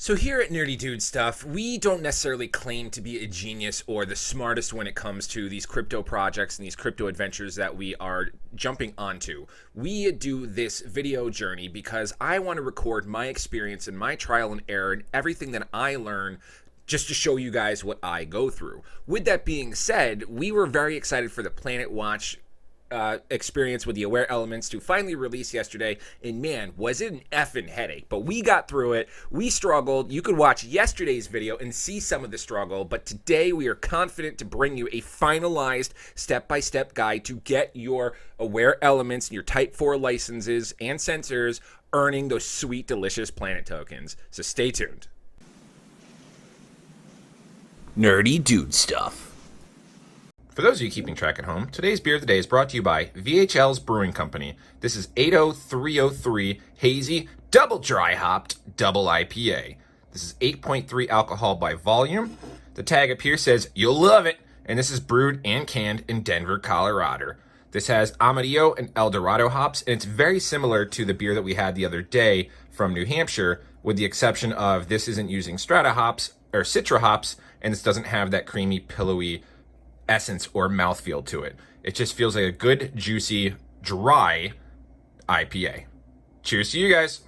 So here at Nerdy Dude Stuff, we don't necessarily claim to be a genius or the smartest when it comes to these crypto projects and these crypto adventures that we are jumping onto. We do this video journey because I want to record my experience and my trial and error and everything that I learn just to show you guys what I go through. With that being said, we were very excited for the Planetwatch experience with the Awair elements to finally release yesterday, and man, was it an effing headache. But we got through it. We struggled. You could watch yesterday's video and see some of the struggle, but today we are confident to bring you a finalized step-by-step guide to get your Awair elements and your Type 4 licenses and sensors earning those sweet, delicious planet tokens. So stay tuned. Nerdy Dude Stuff. For those of you keeping track at home, today's beer of the day is brought to you by VHL's Brewing Company. This is 80303 Hazy Double Dry Hopped Double IPA. This is 8.3 alcohol by volume. The tag up here says, "You'll love it," and this is brewed and canned in Denver, Colorado. This has Amarillo and El Dorado hops, and it's very similar to the beer that we had the other day from New Hampshire, with the exception of this isn't using Strata hops or Citra hops, and this doesn't have that creamy, pillowy essence or mouthfeel to it. It just feels like a good, juicy, dry IPA. Cheers to you guys.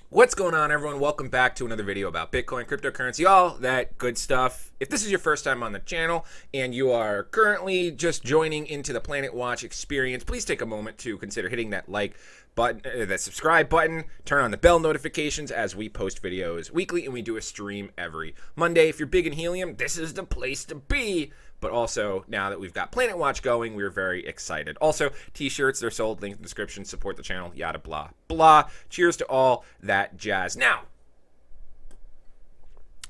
What's going on, everyone? Welcome back to another video about Bitcoin, cryptocurrency, all that good stuff. If this is your first time on the channel and you are currently just joining into the Planetwatch experience, please take a moment to consider hitting that like button, that subscribe button, turn on the bell notifications as we post videos weekly, and we do a stream every Monday. If you're big in Helium, this is the place to be. But also, now that we've got Planetwatch going, we're very excited. Also, t-shirts, they're sold, link in the description, support the channel, yada, blah, blah. Cheers to all that jazz. Now,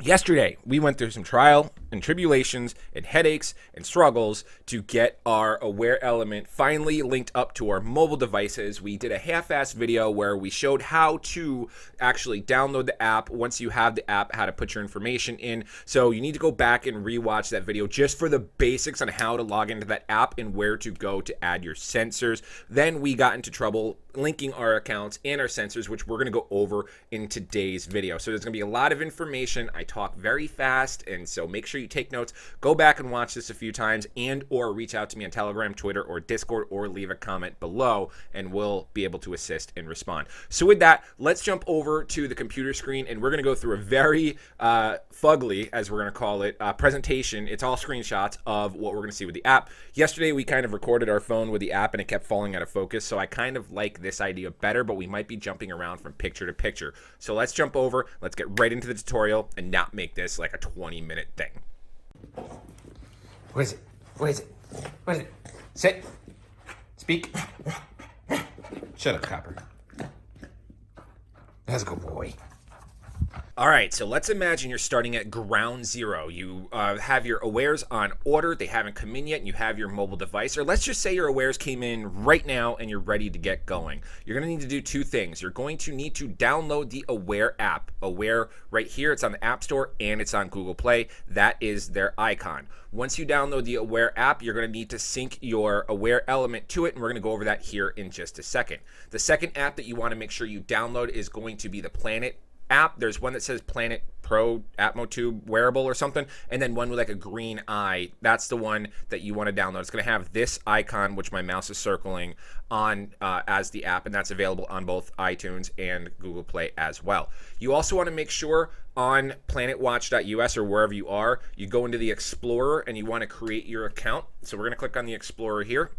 yesterday, we went through some trial and tribulations and headaches and struggles to get our Awair element finally linked up to our mobile devices. We did a half-assed video where we showed how to actually download the app. Once you have the app, how to put your information in. So you need to go back and rewatch that video just for the basics on how to log into that app and where to go to add your sensors. Then we got into trouble linking our accounts and our sensors, which we're going to go over in today's video. So there's going to be a lot of information. I talk very fast, and so make sure you take notes. Go back and watch this a few times, and or reach out to me on Telegram, Twitter, or Discord, or leave a comment below, and we'll be able to assist and respond. So with that, let's jump over to the computer screen, and we're going to go through a very fugly, as we're going to call it, presentation. It's all screenshots of what we're going to see with the app. Yesterday, we kind of recorded our phone with the app, and it kept falling out of focus, so I kind of like this idea better, but we might be jumping around from picture to picture. So let's jump over, let's get right into the tutorial, and not make this like a 20-minute thing. What is it? What is it? What is it? Sit. Speak. Shut up, Copper. Let's go, boy. All right, so let's imagine you're starting at ground zero. You have your Awairs on order. They haven't come in yet, and you have your mobile device. Or let's just say your Awairs came in right now, and you're ready to get going. You're going to need to do two things. You're going to need to download the Awair app. Awair right here. It's on the App Store, and it's on Google Play. That is their icon. Once you download the Awair app, you're going to need to sync your Awair element to it, and we're going to go over that here in just a second. The second app that you want to make sure you download is going to be the Planet app. There's one that says Planet Pro Atmo Tube wearable or something, and then one with like a green eye. That's the one that you want to download. It's going to have this icon, which my mouse is circling on as the app, and that's available on both iTunes and Google Play as well. You also want to make sure on planetwatch.us or wherever you are, you go into the Explorer and you want to create your account. So we're going to click on the Explorer here.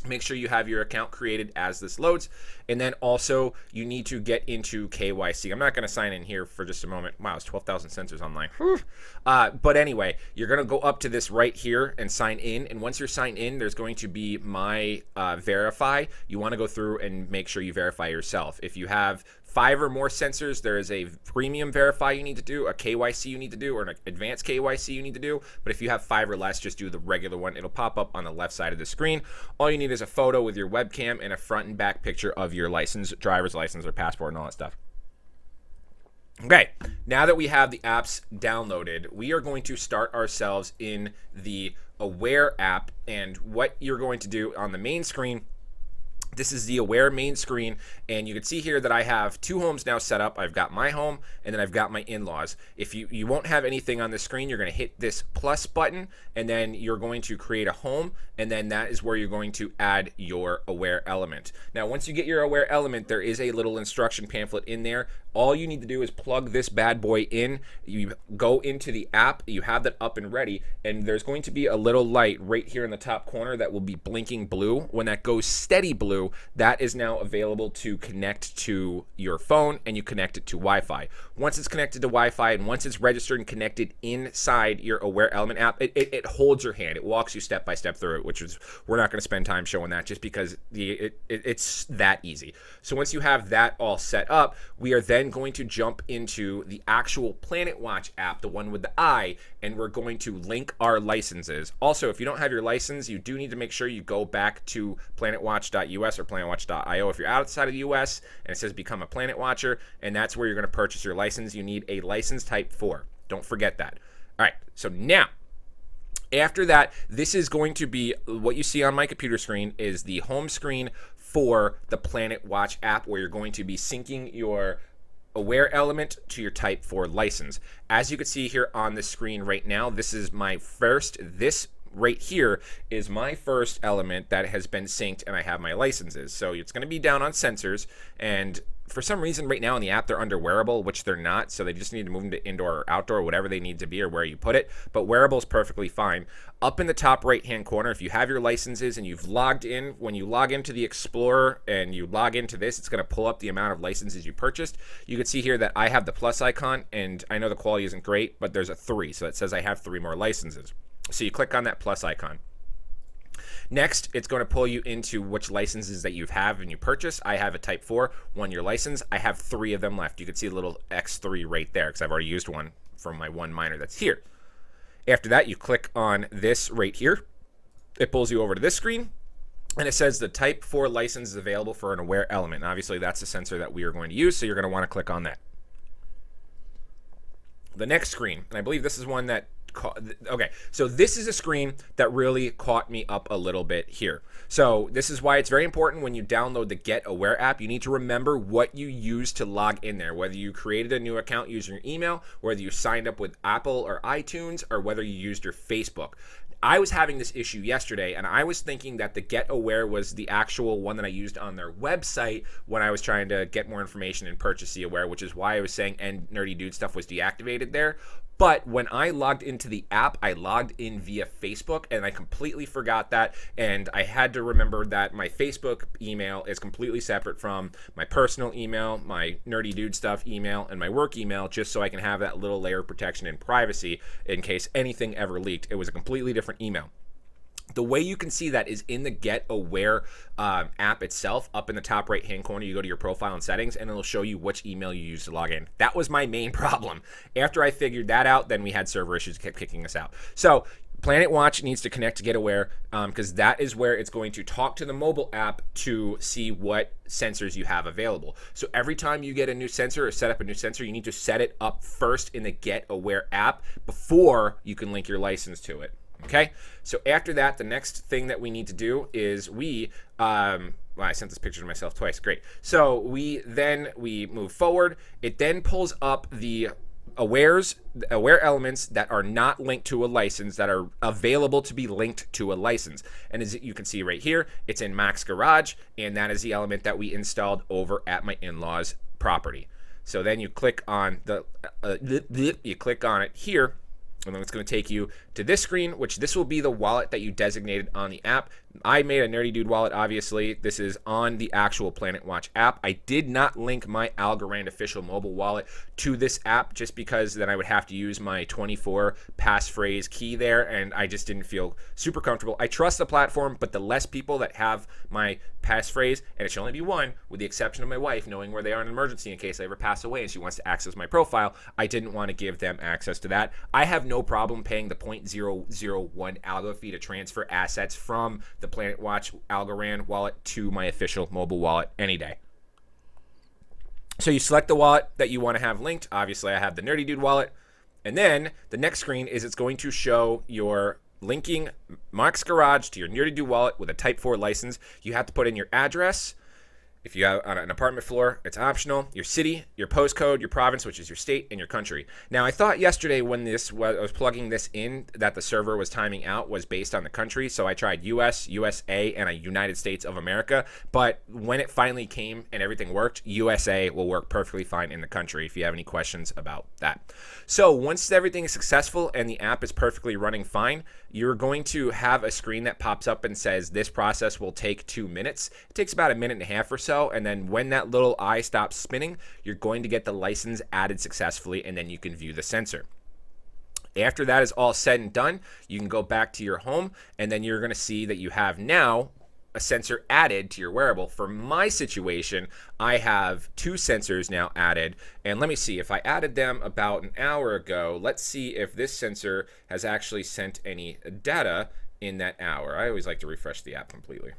Make sure you have your account created as this loads. And then also you need to get into KYC. I'm not going to sign in here for just a moment. Wow, it's 12,000 sensors online. But anyway, you're going to go up to this right here and sign in. And once you're signed in, there's going to be my verify. You want to go through and make sure you verify yourself. If you have 5 or more sensors, there is a premium verify you need to do, a KYC you need to do, or an advanced KYC you need to do. But if you have 5 or less, just do the regular one. It'll pop up on the left side of the screen. All you need is a photo with your webcam and a front and back picture of your license, driver's license or passport and all that stuff. Okay, now that we have the apps downloaded, we are going to start ourselves in the Awair app. And what you're going to do on the main screen This is the Aware main screen, and you can see here that I have two homes now set up. I've got my home, and then I've got my in-laws. If you won't have anything on the screen, you're going to hit this plus button, and then you're going to create a home, and then that is where you're going to add your Aware element. Now, once you get your Aware element, there is a little instruction pamphlet in there. All you need to do is plug this bad boy in. You go into the app, you have that up and ready, and there's going to be a little light right here in the top corner that will be blinking blue. When that goes steady blue, that is now available to connect to your phone, and you connect it to Wi-Fi. Once it's connected to Wi-Fi and once it's registered and connected inside your Aware Element app, it holds your hand. It walks you step by step through it, which is, we're not going to spend time showing that just because it's that easy. So once you have that all set up, we are then going to jump into the actual Planetwatch app, the one with the eye, and we're going to link our licenses. Also, if you don't have your license, you do need to make sure you go back to planetwatch.us or planetwatch.io if you're outside of the US, and it says become a Planet Watcher, and that's where you're going to purchase your license. You need a license type 4. Don't forget that. All right, so now after that, this is going to be what you see on my computer screen is the home screen for the Planetwatch app, where you're going to be syncing your Aware element to your type 4 license. As you can see here on the screen right now, this is my first, this right here is my first element that has been synced, and I have my licenses. So it's going to be down on sensors, and for some reason right now in the app they're under wearable, which they're not, so they just need to move them to indoor or outdoor, or whatever they need to be or where you put it, but wearable is perfectly fine. Up in the top right hand corner, if you have your licenses and you've logged in, when you log into the Explorer and you log into this, it's going to pull up the amount of licenses you purchased. You can see here that I have the plus icon, and I know the quality isn't great, but there's a 3, so it says I have 3 more licenses. So you click on that plus icon. Next, it's going to pull you into which licenses that you have and you purchase. I have a type 4, 1-year license. I have 3 of them left. You can see a little X3 right there because I've already used one from my one miner that's here. After that, you click on this right here. It pulls you over to this screen, and it says the type 4 license is available for an Aware element. And obviously, that's the sensor that we are going to use, so you're going to want to click on that. The next screen, and I believe this is one that okay, so this is a screen that really caught me up a little bit here. So this is why it's very important when you download the Get Aware app, you need to remember what you use to log in there, whether you created a new account using your email, whether you signed up with Apple or iTunes, or whether you used your Facebook. I was having this issue yesterday, and I was thinking that the Get Aware was the actual one that I used on their website when I was trying to get more information and purchase the Aware, which is why I was saying and Nerdy Dude stuff was deactivated there. But when I logged into the app, I logged in via Facebook, and I completely forgot that, and I had to remember that my Facebook email is completely separate from my personal email, my Nerdy Dude stuff email, and my work email, just so I can have that little layer of protection and privacy in case anything ever leaked. It was a completely different email. The way you can see that is in the Get Aware app itself. Up in the top right hand corner, you go to your profile and settings, and it'll show you which email you use to log in. That was my main problem. After I figured that out, then we had server issues that kept kicking us out. So Planetwatch needs to connect to Get Aware because that is where it's going to talk to the mobile app to see what sensors you have available. So every time you get a new sensor or set up a new sensor, you need to set it up first in the Get Aware app before you can link your license to it. Okay, so after that, the next thing that we need to do is well, I sent this picture to myself twice. Great. So we move forward. It then pulls up the Aware elements that are not linked to a license that are available to be linked to a license. And as you can see right here, it's in Mac's Garage, and that is the element that we installed over at my in-laws' property. So then you click on it here, and then it's going to take you to this screen, which this will be the wallet that you designated on the app. I made a Nerdy Dude wallet, obviously. This is on the actual Planetwatch app. I did not link my Algorand official mobile wallet to this app just because then I would have to use my 24 passphrase key there, and I just didn't feel super comfortable. I trust the platform, but the less people that have my passphrase, and it should only be one, with the exception of my wife, knowing where they are in an emergency in case I ever pass away and she wants to access my profile, I didn't want to give them access to that. I have no problem paying the 0.001 algo fee to transfer assets from the Planetwatch Algorand wallet to my official mobile wallet any day. So you select the wallet that you want to have linked. Obviously, I have the Nerdy Dude wallet. And then the next screen is it's going to show your linking Mark's Garage to your Nerdy Do wallet with a Type 4 license. You have to put in your address. If you have on an apartment floor, it's optional. Your city, your postcode, your province, which is your state, and your country. Now, I thought yesterday when I was plugging this in that the server was timing out was based on the country. So I tried US, USA, and a United States of America. But when it finally came and everything worked, USA will work perfectly fine in the country if you have any questions about that. So once everything is successful and the app is perfectly running fine, you're going to have a screen that pops up and says this process will take 2 minutes. It takes about a minute and a half or so, and then when that little eye stops spinning, you're going to get the license added successfully, and then you can view the sensor. After that is all said and done, you can go back to your home, and then you're going to see that you have now a sensor added to your wearable. For my situation, I have 2 sensors now added, and let me see if I added them about an hour ago. Let's see if this sensor has actually sent any data in that hour. I always like to refresh the app completely.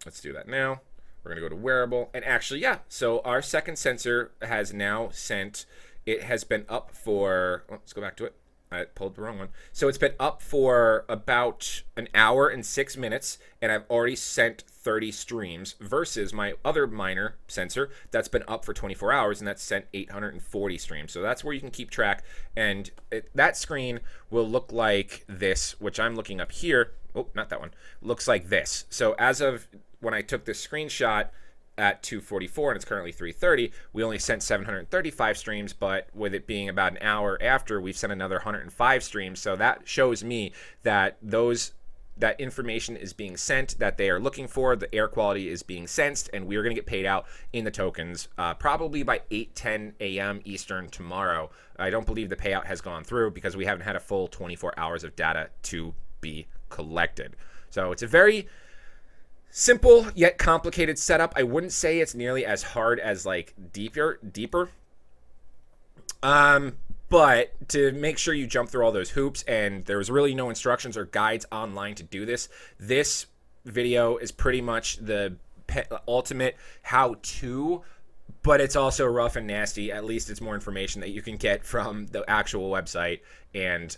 Let's do that now. We're gonna go to wearable, and actually, yeah, so our second sensor has now sent. It has been up for, let's go back to it. I pulled the wrong one. So it's been up for about an hour and 6 minutes, and I've already sent 30 streams versus my other miner sensor that's been up for 24 hours, and that's sent 840 streams. So that's where you can keep track, and that screen will look like this, which I'm looking up here. Oh, not that one. Looks like this. So as of when I took this screenshot at 2:44 and it's currently 3:30, we only sent 735 streams, but with it being about an hour after, we've sent another 105 streams. So that shows me that that information is being sent that they are looking for, the air quality is being sensed, and we are going to get paid out in the tokens probably by 8:10 a.m. Eastern tomorrow. I don't believe the payout has gone through because we haven't had a full 24 hours of data to be collected. So it's a very simple yet complicated setup. I wouldn't say it's nearly as hard as like deeper. But to make sure you jump through all those hoops, and there's really no instructions or guides online to do this. This video is pretty much the ultimate how-to, but it's also rough and nasty. At least it's more information that you can get from the actual website and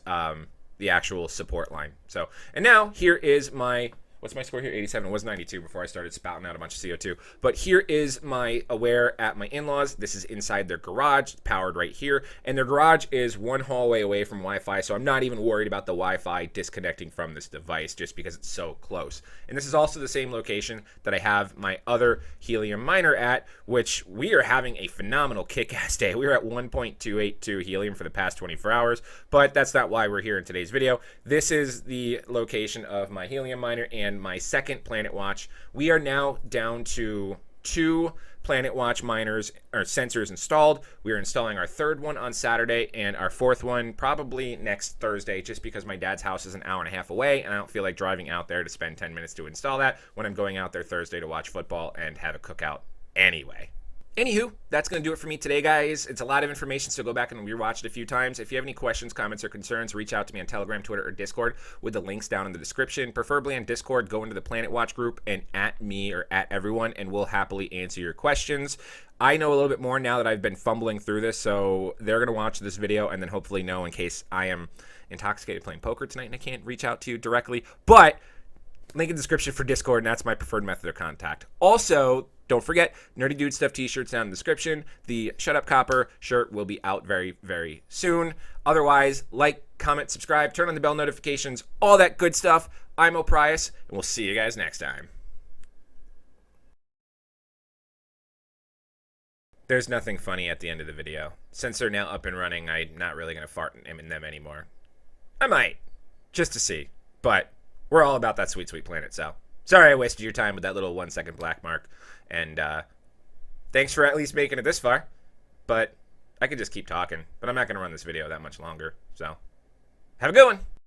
the actual support line. So, and now here is my, what's my score here? 87. It was 92 before I started spouting out a bunch of CO2. But here is my Awair at my in-laws. This is inside their garage. It's powered right here. And their garage is one hallway away from Wi-Fi, so I'm not even worried about the Wi-Fi disconnecting from this device just because it's so close. And this is also the same location that I have my other Helium miner at, which we are having a phenomenal kick-ass day. We were at 1.282 Helium for the past 24 hours, but that's not why we're here in today's video. This is the location of my Helium miner and my second Planetwatch. We are now down to 2 Planetwatch miners or sensors installed. We are installing our third one on Saturday and our fourth one probably next Thursday, just because my dad's house is an hour and a half away and I don't feel like driving out there to spend 10 minutes to install that when I'm going out there Thursday to watch football and have a cookout anyway. Anywho, that's going to do it for me today, guys. It's a lot of information, so go back and rewatch it a few times. If you have any questions, comments, or concerns, reach out to me on Telegram, Twitter, or Discord with the links down in the description. Preferably on Discord, go into the Planetwatch group and at me or at everyone, and we'll happily answer your questions. I know a little bit more now that I've been fumbling through this, so they're going to watch this video and then hopefully know in case I am intoxicated playing poker tonight and I can't reach out to you directly. But link in the description for Discord, and that's my preferred method of contact. Also, don't forget, Nerdy Dude Stuff t-shirts down in the description. The Shut Up Copper shirt will be out very, very soon. Otherwise, like, comment, subscribe, turn on the bell notifications, all that good stuff. I'm O'Prius, and we'll see you guys next time. There's nothing funny at the end of the video. Since they're now up and running, I'm not really going to fart in them anymore. I might, just to see, but we're all about that sweet, sweet planet, so. Sorry I wasted your time with that little 1-second black mark. And thanks for at least making it this far. But I could just keep talking. But I'm not going to run this video that much longer. So have a good one.